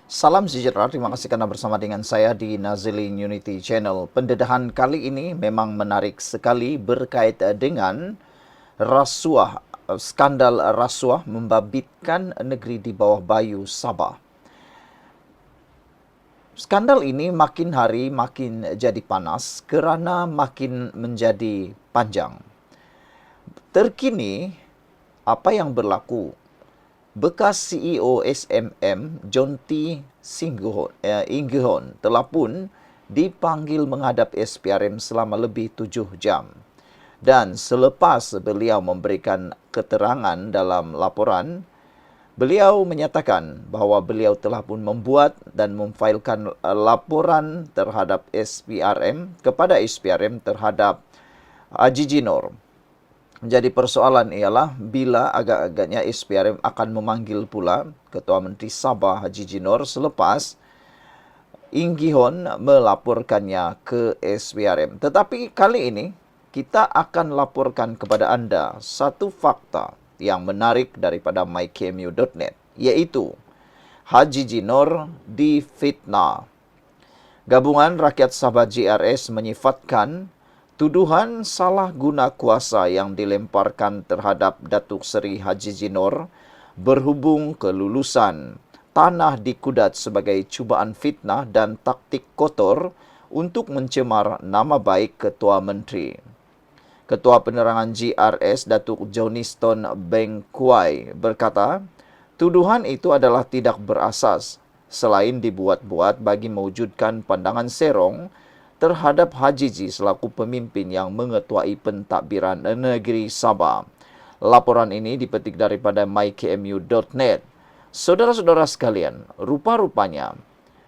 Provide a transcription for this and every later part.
Salam sejahtera, terima kasih karena bersama dengan saya di Nazilin Unity Channel. Pendedahan kali ini memang menarik sekali berkait dengan rasuah, skandal rasuah membabitkan negeri di bawah Bayu Sabah. Skandal ini makin hari makin jadi panas kerana makin menjadi panjang. Terkini, apa yang berlaku? Bekas CEO SMM John T. Inghorn telah pun dipanggil menghadap SPRM selama lebih 7 jam. Dan selepas beliau memberikan keterangan dalam laporan, beliau menyatakan bahawa beliau telah pun membuat dan memfailkan laporan terhadap SPRM kepada SPRM terhadap Haji Jinor. Jadi persoalan ialah bila agak-agaknya SPRM akan memanggil pula Ketua Menteri Sabah Haji Jinor selepas Inghorn melaporkannya ke SPRM. Tetapi kali ini kita akan laporkan kepada anda satu fakta yang menarik daripada mykmu.net, iaitu Haji Jinor difitnah. Gabungan Rakyat Sabah GRS menyifatkan tuduhan salah guna kuasa yang dilemparkan terhadap Datuk Seri Haji Jinor berhubung kelulusan tanah di Kudat sebagai cubaan fitnah dan taktik kotor untuk mencemar nama baik Ketua Menteri. Ketua Penerangan GRS Datuk Johniston Bengkuai berkata, tuduhan itu adalah tidak berasas selain dibuat-buat bagi mewujudkan pandangan serong terhadap Haji Ji selaku pemimpin yang mengetuai pentadbiran negeri Sabah. Laporan ini dipetik daripada mykmu.net. Saudara-saudara sekalian, rupa-rupanya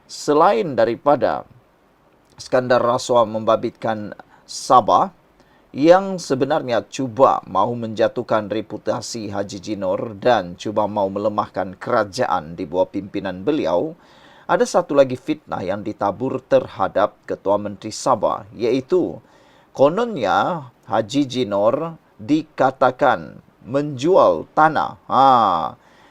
selain daripada skandal rasuah membabitkan Sabah yang sebenarnya cuba mahu menjatuhkan reputasi Haji Jinor dan cuba mahu melemahkan kerajaan di bawah pimpinan beliau, ada satu lagi fitnah yang ditabur terhadap Ketua Menteri Sabah, iaitu kononnya Haji Jinor dikatakan menjual tanah.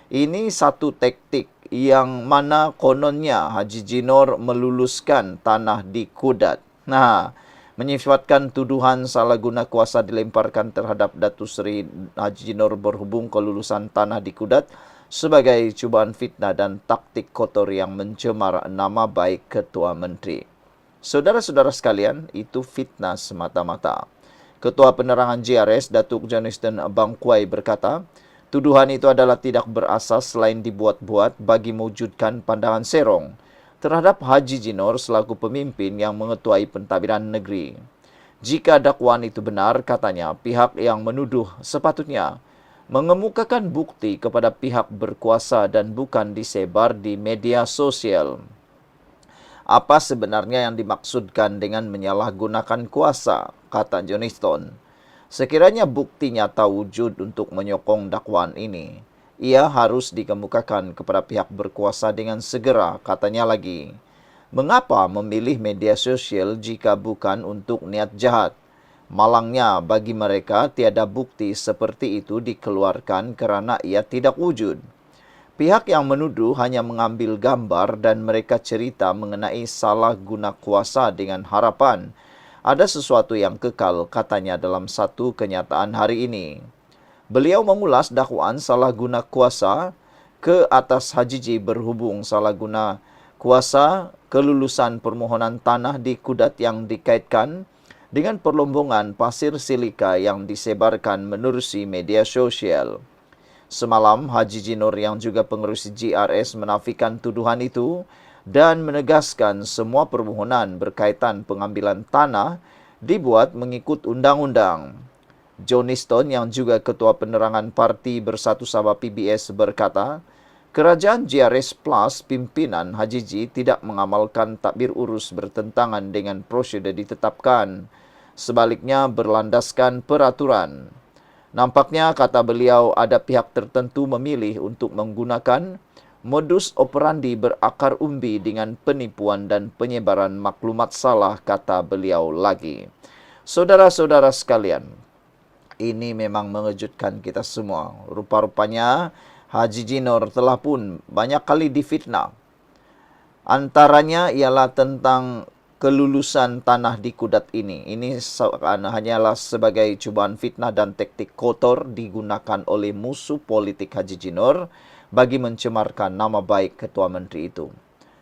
Ini satu taktik yang mana kononnya Haji Jinor meluluskan tanah di Kudat. Menyifatkan tuduhan salah guna kuasa dilemparkan terhadap Datuk Seri Haji Jinor berhubung kelulusan tanah di Kudat sebagai cubaan fitnah dan taktik kotor yang mencemar nama baik Ketua Menteri. Saudara-saudara sekalian, itu fitnah semata-mata. Ketua Penerangan GRS Datuk Johniston Bengkuai berkata, tuduhan itu adalah tidak berasas selain dibuat-buat bagi mewujudkan pandangan serong terhadap Haji Jinor selaku pemimpin yang mengetuai pentadbiran negeri. Jika dakwaan itu benar, katanya, pihak yang menuduh sepatutnya mengemukakan bukti kepada pihak berkuasa dan bukan disebar di media sosial. Apa sebenarnya yang dimaksudkan dengan menyalahgunakan kuasa, kata Johniston. Sekiranya bukti nyata wujud untuk menyokong dakwaan ini, ia harus dikemukakan kepada pihak berkuasa dengan segera, katanya lagi. Mengapa memilih media sosial jika bukan untuk niat jahat? Malangnya bagi mereka tiada bukti seperti itu dikeluarkan kerana ia tidak wujud. Pihak yang menuduh hanya mengambil gambar dan mereka cerita mengenai salah guna kuasa dengan harapan ada sesuatu yang kekal, katanya dalam satu kenyataan hari ini. Beliau mengulas dakwaan salah guna kuasa ke atas Haji Ji berhubung salah guna kuasa kelulusan permohonan tanah di Kudat yang dikaitkan dengan perlombongan pasir silika yang disebarkan menerusi media sosial. Semalam, Haji Jinor yang juga pengerusi GRS menafikan tuduhan itu dan menegaskan semua permohonan berkaitan pengambilan tanah dibuat mengikut undang-undang. Johniston yang juga Ketua Penerangan Parti Bersatu Sabah PBS berkata, kerajaan GRS Plus pimpinan Haji Ji tidak mengamalkan tadbir urus bertentangan dengan prosedur ditetapkan. Sebaliknya berlandaskan peraturan. Nampaknya, kata beliau, ada pihak tertentu memilih untuk menggunakan modus operandi berakar umbi dengan penipuan dan penyebaran maklumat salah, kata beliau lagi. Saudara-saudara sekalian, ini memang mengejutkan kita semua. Rupa-rupanya Haji Jinor telah pun banyak kali difitnah. Antaranya ialah tentang kelulusan tanah di Kudat ini. Ini hanyalah sebagai cubaan fitnah dan taktik kotor digunakan oleh musuh politik Haji Jinor bagi mencemarkan nama baik Ketua Menteri itu.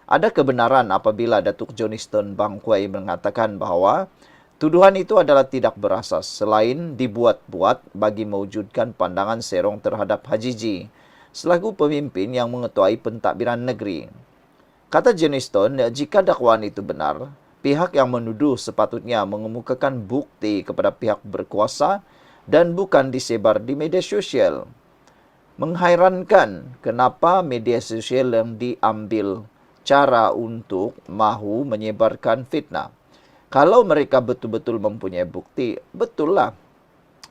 Ada kebenaran apabila Datuk Johnston Bangkwai mengatakan bahawa tuduhan itu adalah tidak berasas selain dibuat-buat bagi mewujudkan pandangan serong terhadap Haji Ji selaku pemimpin yang mengetuai pentadbiran negeri. Kata Johnston, jika dakwaan itu benar, pihak yang menuduh sepatutnya mengemukakan bukti kepada pihak berkuasa dan bukan disebar di media sosial. Menghairankan kenapa media sosial yang diambil cara untuk mahu menyebarkan fitnah. Kalau mereka betul-betul mempunyai bukti, betullah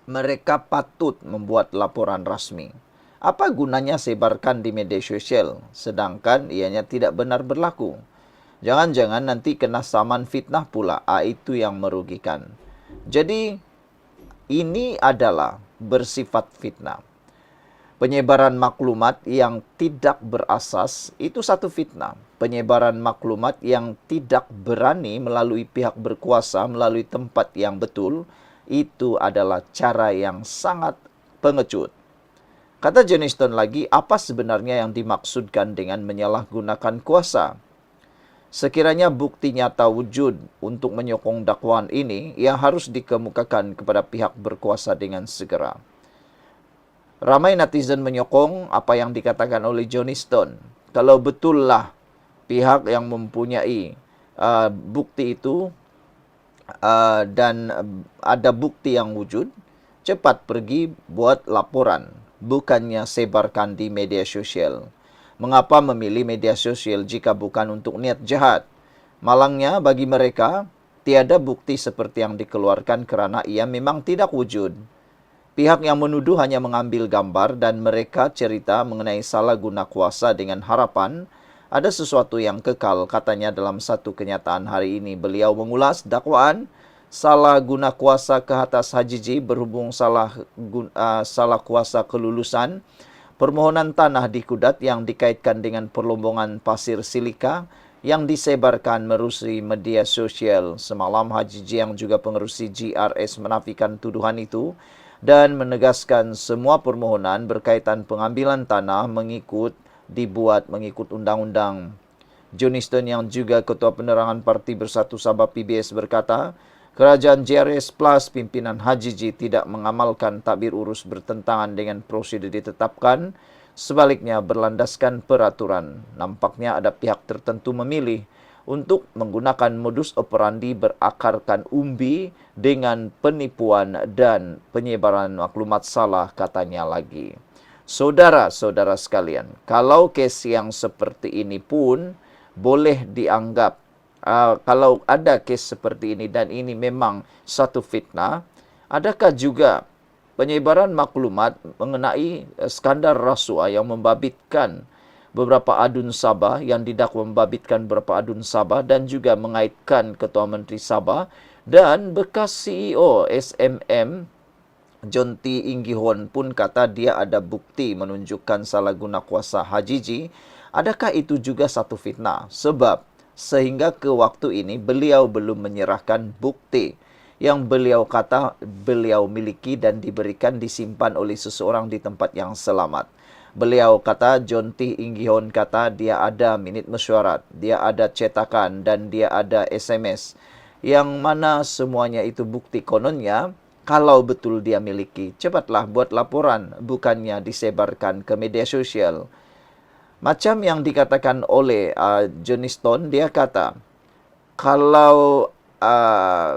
mereka patut membuat laporan rasmi. Apa gunanya sebarkan di media sosial sedangkan ianya tidak benar berlaku? Jangan-jangan nanti kena saman fitnah pula. Itu yang merugikan. Jadi ini adalah bersifat fitnah. Penyebaran maklumat yang tidak berasas itu satu fitnah. Penyebaran maklumat yang tidak berani melalui pihak berkuasa, melalui tempat yang betul, itu adalah cara yang sangat pengecut. Kata Johnston lagi, apa sebenarnya yang dimaksudkan dengan menyalahgunakan kuasa? Sekiranya bukti nyata wujud untuk menyokong dakwaan ini, ia harus dikemukakan kepada pihak berkuasa dengan segera. Ramai netizen menyokong apa yang dikatakan oleh Johnston. Kalau betullah pihak yang mempunyai bukti itu dan ada bukti yang wujud, cepat pergi buat laporan, bukannya sebarkan di media sosial. Mengapa memilih media sosial jika bukan untuk niat jahat? Malangnya bagi mereka, tiada bukti seperti yang dikeluarkan kerana ia memang tidak wujud. Pihak yang menuduh hanya mengambil gambar dan mereka cerita mengenai salah guna kuasa dengan harapan ada sesuatu yang kekal, katanya dalam satu kenyataan hari ini. Beliau mengulas dakwaan salah guna kuasa ke atas Haji Ji berhubung salah kuasa kelulusan permohonan tanah di Kudat yang dikaitkan dengan perlombongan pasir silika yang disebarkan melalui media sosial. Semalam Haji Ji yang juga pengerusi GRS menafikan tuduhan itu dan menegaskan semua permohonan berkaitan pengambilan tanah dibuat mengikut undang-undang. Johnston yang juga Ketua Penerangan Parti Bersatu Sabah PBS berkata, kerajaan GRS Plus pimpinan Haji Ji tidak mengamalkan takbir urus bertentangan dengan prosedur ditetapkan, sebaliknya berlandaskan peraturan. Nampaknya ada pihak tertentu memilih untuk menggunakan modus operandi berakarkan umbi dengan penipuan dan penyebaran maklumat salah, katanya lagi. Saudara-saudara sekalian, kalau kes yang seperti ini pun boleh dianggap, kalau ada kes seperti ini dan ini memang satu fitnah, adakah juga penyebaran maklumat mengenai skandal rasuah yang membabitkan beberapa adun Sabah, yang didakwa membabitkan beberapa adun Sabah dan juga mengaitkan Ketua Menteri Sabah dan bekas CEO SMM John T. Inggihon pun kata dia ada bukti menunjukkan salah guna kuasa Haji Ji. Adakah itu juga satu fitnah? Sebab sehingga ke waktu ini beliau belum menyerahkan bukti yang beliau kata beliau miliki dan diberikan disimpan oleh seseorang di tempat yang selamat. Beliau kata, John T. Inggihon kata dia ada minit mesyuarat, dia ada cetakan dan dia ada SMS. Yang mana semuanya itu bukti kononnya, kalau betul dia miliki, cepatlah buat laporan, bukannya disebarkan ke media sosial. Macam yang dikatakan oleh Johnston, dia kata, kalau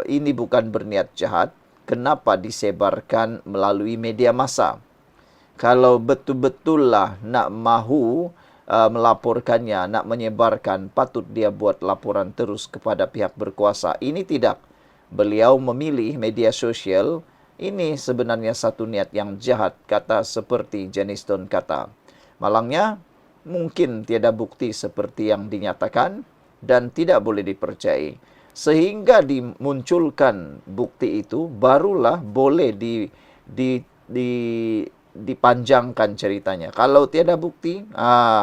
ini bukan berniat jahat, kenapa disebarkan melalui media massa? Kalau betul-betullah nak mahu melaporkannya, nak menyebarkan, patut dia buat laporan terus kepada pihak berkuasa. Ini tidak. Beliau memilih media sosial. Ini sebenarnya satu niat yang jahat, kata seperti Johnston kata. Malangnya, mungkin tiada bukti seperti yang dinyatakan dan tidak boleh dipercayai. Sehingga dimunculkan bukti itu, barulah boleh dipanjangkan ceritanya. Kalau tiada bukti,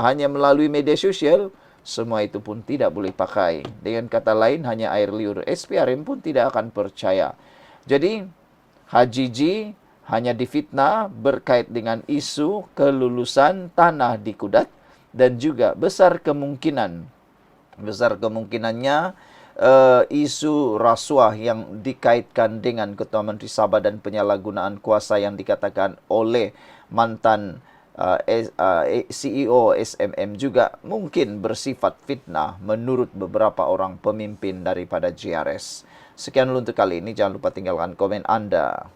hanya melalui media sosial, semua itu pun tidak boleh pakai. Dengan kata lain, hanya air liur. SPRM pun tidak akan percaya. Jadi, Haji G hanya difitnah berkait dengan isu kelulusan tanah di Kudat, dan juga besar kemungkinannya isu rasuah yang dikaitkan dengan Ketua Menteri Sabah dan penyalahgunaan kuasa yang dikatakan oleh mantan CEO SMM juga mungkin bersifat fitnah menurut beberapa orang pemimpin daripada JRS. Sekian dulu untuk kali ini. Jangan lupa tinggalkan komen Anda.